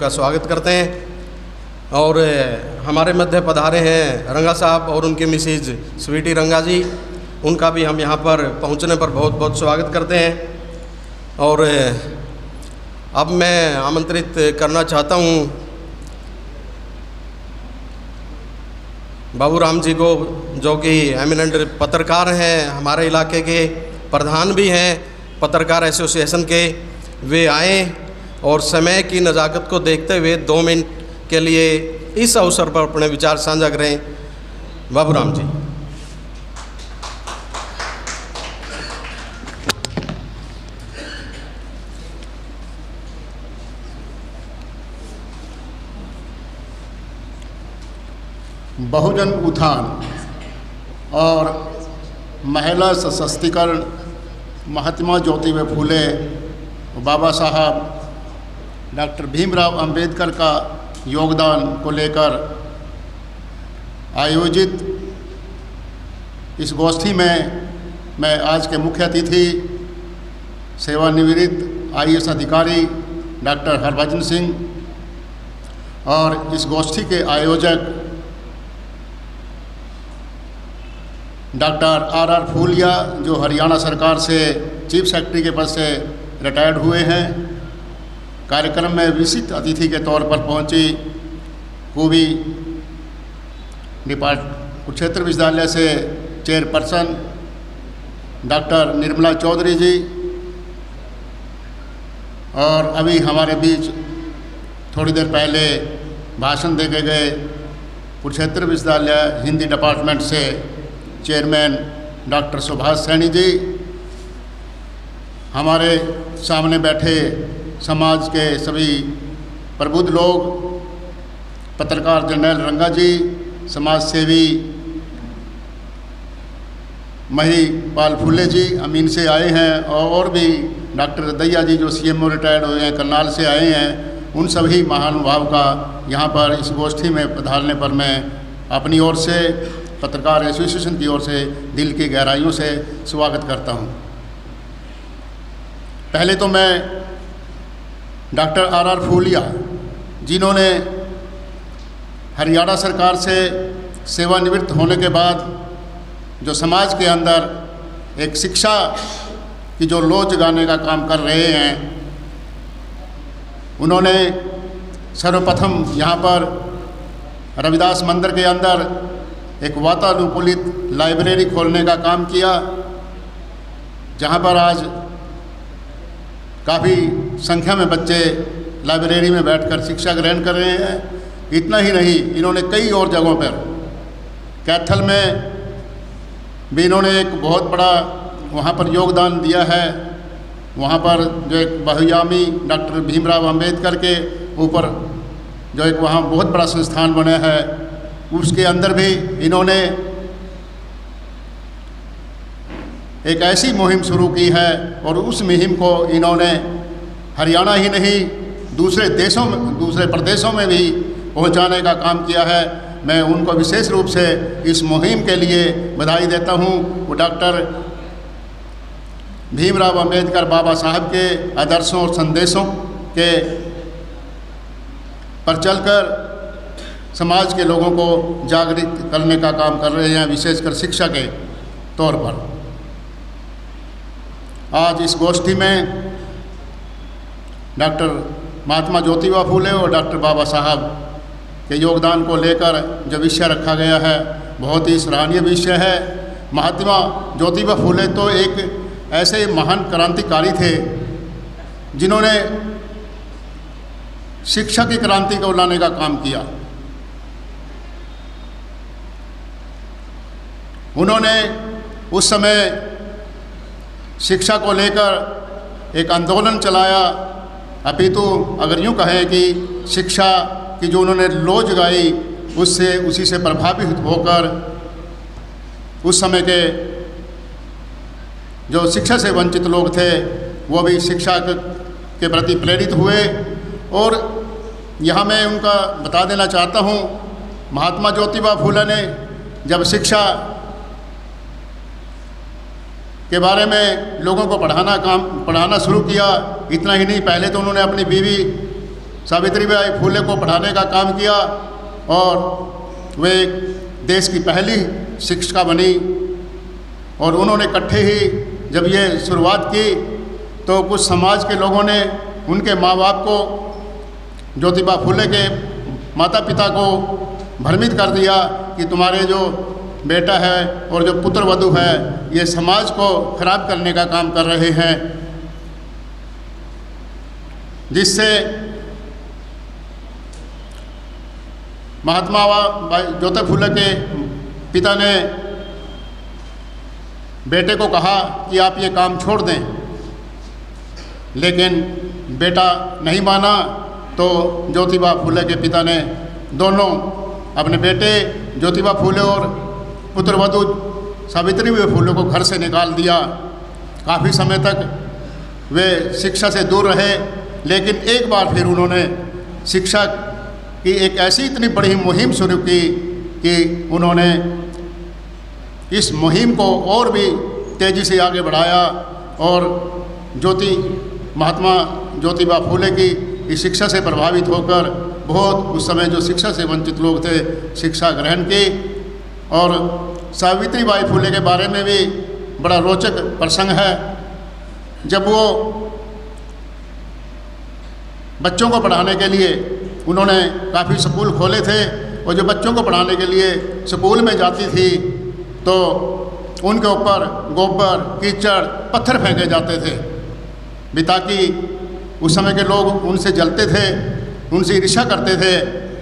उनका स्वागत करते हैं। और हमारे मध्य पधारे हैं रंगा साहब और उनकी मिसेज स्वीटी रंगा जी, उनका भी हम यहाँ पर पहुँचने पर बहुत बहुत स्वागत करते हैं। और अब मैं आमंत्रित करना चाहता हूँ बाबूराम जी को, जो कि एमिनेंट पत्रकार हैं, हमारे इलाके के प्रधान भी हैं पत्रकार एसोसिएशन के। वे आए और समय की नज़ाकत को देखते हुए 2 मिनट के लिए इस अवसर पर अपने विचार साझा करें। बाबूराम जी। बहुजन उत्थान और महिला सशक्तिकरण, महात्मा ज्योतिबा फूले, बाबा साहब डॉक्टर भीमराव अंबेडकर का योगदान को लेकर आयोजित इस गोष्ठी में मैं आज के मुख्य अतिथि सेवानिवृत्त IAS अधिकारी डॉक्टर हरभजन सिंह और इस गोष्ठी के आयोजक डॉक्टर RR फूलिया, जो हरियाणा सरकार से चीफ सेक्रेटरी के पद से रिटायर्ड हुए हैं। कार्यक्रम में विशिष्ट अतिथि के तौर पर पहुंची कुबी कुरुक्षेत्र विश्वविद्यालय से चेयरपर्सन डॉक्टर निर्मला चौधरी जी, और अभी हमारे बीच थोड़ी देर पहले भाषण दे के गए कुरुक्षेत्र विश्वविद्यालय हिंदी डिपार्टमेंट से चेयरमैन डॉक्टर सुभाष सैनी जी, हमारे सामने बैठे समाज के सभी प्रबुद्ध लोग, पत्रकार जनरल रंगा जी, समाज सेवी महिपाल फूले जी अमीन से आए हैं, और भी डॉक्टर दैया जी जो CMO रिटायर्ड हुए हैं, करनाल से आए हैं। उन सभी महानुभाव का यहाँ पर इस गोष्ठी में पधारने पर मैं अपनी ओर से, पत्रकार एसोसिएशन की ओर से दिल की गहराइयों से स्वागत करता हूँ। पहले तो मैं डॉक्टर RR फूलिया, जिन्होंने हरियाणा सरकार से सेवानिवृत्त होने के बाद जो समाज के अंदर एक शिक्षा की जो लौ जगाने का काम कर रहे हैं, उन्होंने सर्वप्रथम यहाँ पर रविदास मंदिर के अंदर एक वातानुकूलित लाइब्रेरी खोलने का काम किया, जहाँ पर आज काफ़ी संख्या में बच्चे लाइब्रेरी में बैठकर शिक्षा ग्रहण कर रहे हैं। इतना ही नहीं, इन्होंने कई और जगहों पर, कैथल में भी इन्होंने एक बहुत बड़ा वहाँ पर योगदान दिया है। वहाँ पर जो एक बहुयामी डॉक्टर भीमराव अंबेडकर के ऊपर जो एक वहाँ बहुत बड़ा संस्थान बना है, उसके अंदर भी इन्होंने एक ऐसी मुहिम शुरू की है, और उस मुहिम को इन्होंने हरियाणा ही नहीं दूसरे देशों में, दूसरे प्रदेशों में भी पहुंचाने का काम किया है। मैं उनको विशेष रूप से इस मुहिम के लिए बधाई देता हूं। वो डॉक्टर भीमराव अंबेडकर बाबा साहब के आदर्शों और संदेशों के पर चलकर समाज के लोगों को जागृत करने का काम कर रहे हैं, विशेषकर शिक्षा के तौर पर। आज इस गोष्ठी में डॉक्टर महात्मा ज्योतिबा फूले और डॉक्टर बाबा साहब के योगदान को लेकर जो विषय रखा गया है, बहुत ही सराहनीय विषय है। महात्मा ज्योतिबा फूले तो एक ऐसे महान क्रांतिकारी थे जिन्होंने शिक्षा की क्रांति को लाने का काम किया। उन्होंने उस समय शिक्षा को लेकर एक आंदोलन चलाया, अपितु अगर यूँ कहें कि शिक्षा की जो उन्होंने लौ जगाई, उससे उसी से प्रभावित होकर उस समय के जो शिक्षा से वंचित लोग थे वो भी शिक्षा के प्रति प्रेरित हुए। और यहाँ मैं उनका बता देना चाहता हूँ, महात्मा ज्योतिबा फूले ने जब शिक्षा के बारे में लोगों को पढ़ाना शुरू किया, इतना ही नहीं, पहले तो उन्होंने अपनी बीवी सावित्रीबाई फुले को पढ़ाने का काम किया और वे देश की पहली शिक्षिका बनी। और उन्होंने इकट्ठे ही जब ये शुरुआत की तो कुछ समाज के लोगों ने उनके माँ बाप को, ज्योतिबा फुले के माता पिता को भ्रमित कर दिया कि तुम्हारे जो बेटा है और जो पुत्र वधू है ये समाज को खराब करने का काम कर रहे हैं, जिससे महात्मा ज्योतिबा फुले के पिता ने बेटे को कहा कि आप ये काम छोड़ दें, लेकिन बेटा नहीं माना। तो ज्योतिबा फुले के पिता ने दोनों अपने बेटे ज्योतिबा फुले और पुत्रवधू सावित्रीबाई फुले को घर से निकाल दिया। काफ़ी समय तक वे शिक्षा से दूर रहे, लेकिन एक बार फिर उन्होंने शिक्षा की एक ऐसी इतनी बड़ी मुहिम शुरू की कि उन्होंने इस मुहिम को और भी तेज़ी से आगे बढ़ाया और महात्मा ज्योतिबा फुले की इस शिक्षा से प्रभावित होकर बहुत उस समय जो शिक्षा से वंचित लोग थे शिक्षा ग्रहण की। और सावित्रीबाई फुले के बारे में भी बड़ा रोचक प्रसंग है। जब वो बच्चों को पढ़ाने के लिए उन्होंने काफ़ी स्कूल खोले थे और जो बच्चों को पढ़ाने के लिए स्कूल में जाती थी तो उनके ऊपर गोबर, कीचड़, पत्थर फेंके जाते थे भी, ताकि उस समय के लोग उनसे जलते थे, उनसे ईर्ष्या करते थे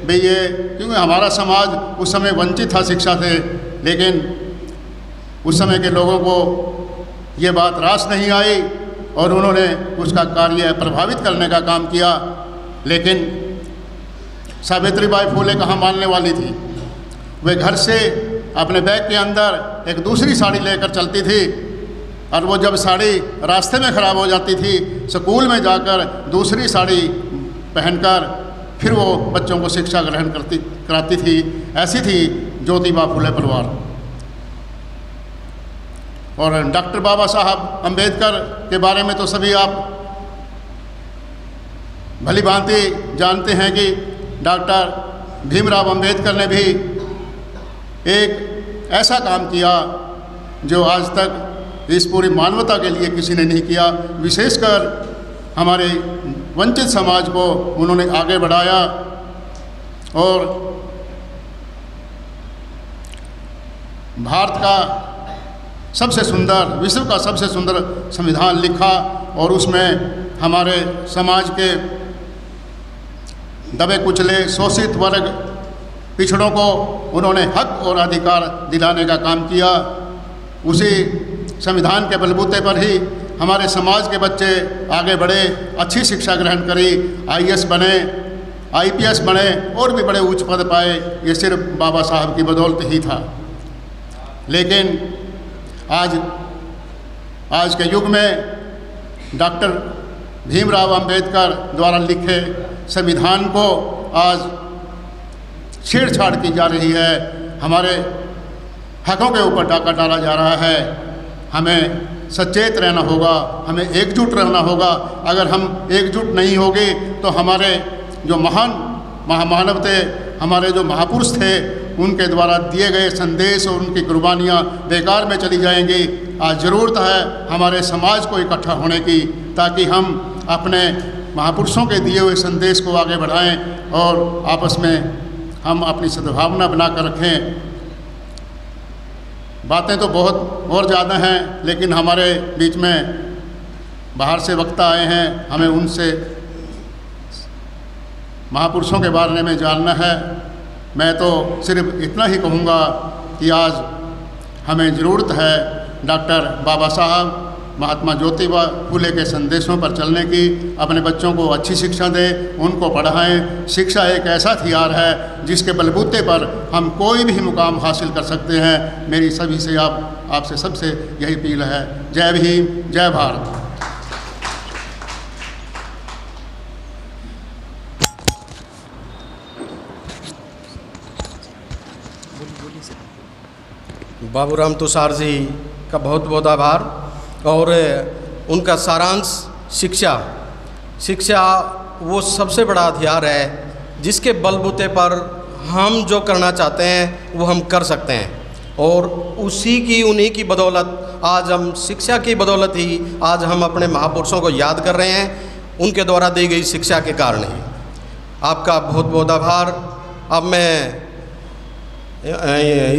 भाई ये, क्योंकि हमारा समाज उस समय वंचित था शिक्षा से। लेकिन उस समय के लोगों को ये बात रास नहीं आई और उन्होंने उसका कार्य प्रभावित करने का काम किया। लेकिन सावित्रीबाई फुले कहाँ मानने वाली थी। वे घर से अपने बैग के अंदर एक दूसरी साड़ी लेकर चलती थी और वो जब साड़ी रास्ते में ख़राब हो जाती थी, स्कूल में जाकर दूसरी साड़ी पहनकर फिर वो बच्चों को शिक्षा ग्रहण कराती थी। ऐसी थी ज्योतिबा फुले परिवार। और डॉक्टर बाबा साहब अम्बेडकर के बारे में तो सभी आप भली भांति जानते हैं कि डॉक्टर भीमराव अम्बेडकर ने भी एक ऐसा काम किया जो आज तक इस पूरी मानवता के लिए किसी ने नहीं किया। विशेषकर हमारे वंचित समाज को उन्होंने आगे बढ़ाया और भारत का सबसे सुंदर, विश्व का सबसे सुंदर संविधान लिखा और उसमें हमारे समाज के दबे कुचले, शोषित वर्ग, पिछड़ों को उन्होंने हक और अधिकार दिलाने का काम किया। उसी संविधान के बलबूते पर ही हमारे समाज के बच्चे आगे बढ़े, अच्छी शिक्षा ग्रहण करी, IAS बने, IPS बने और भी बड़े उच्च पद पाए। ये सिर्फ बाबा साहब की बदौलत ही था। लेकिन आज के युग में डॉक्टर भीमराव अंबेडकर द्वारा लिखे संविधान को आज छेड़छाड़ की जा रही है। हमारे हकों के ऊपर डाका डाला जा रहा है। हमें सचेत रहना होगा, हमें एकजुट रहना होगा। अगर हम एकजुट नहीं होंगे तो हमारे जो महान महामानव थे, हमारे जो महापुरुष थे, उनके द्वारा दिए गए संदेश और उनकी कुर्बानियाँ बेकार में चली जाएंगी। आज ज़रूरत है हमारे समाज को इकट्ठा होने की, ताकि हम अपने महापुरुषों के दिए हुए संदेश को आगे बढ़ाएं और आपस में हम अपनी सद्भावना बनाकर रखें। बातें तो बहुत और ज़्यादा हैं, लेकिन हमारे बीच में बाहर से वक्ता आए हैं, हमें उनसे महापुरुषों के बारे में जानना है। मैं तो सिर्फ इतना ही कहूँगा कि आज हमें ज़रूरत है डॉक्टर बाबा साहब महात्मा ज्योतिबा फुले के संदेशों पर चलने की। अपने बच्चों को अच्छी शिक्षा दें, उनको पढ़ाएं। शिक्षा एक ऐसा हथियार है जिसके बलबूते पर हम कोई भी मुकाम हासिल कर सकते हैं। मेरी सभी से आपसे सबसे यही अपील है। जय भीम, जय भारत। बाबूराम तुषार जी का बहुत बहुत आभार। और उनका सारांश शिक्षा वो सबसे बड़ा हथियार है जिसके बलबूते पर हम जो करना चाहते हैं वो हम कर सकते हैं। और उन्हीं की बदौलत आज हम शिक्षा की बदौलत ही आज हम अपने महापुरुषों को याद कर रहे हैं, उनके द्वारा दी गई शिक्षा के कारण ही। आपका बहुत बहुत आभार। अब मैं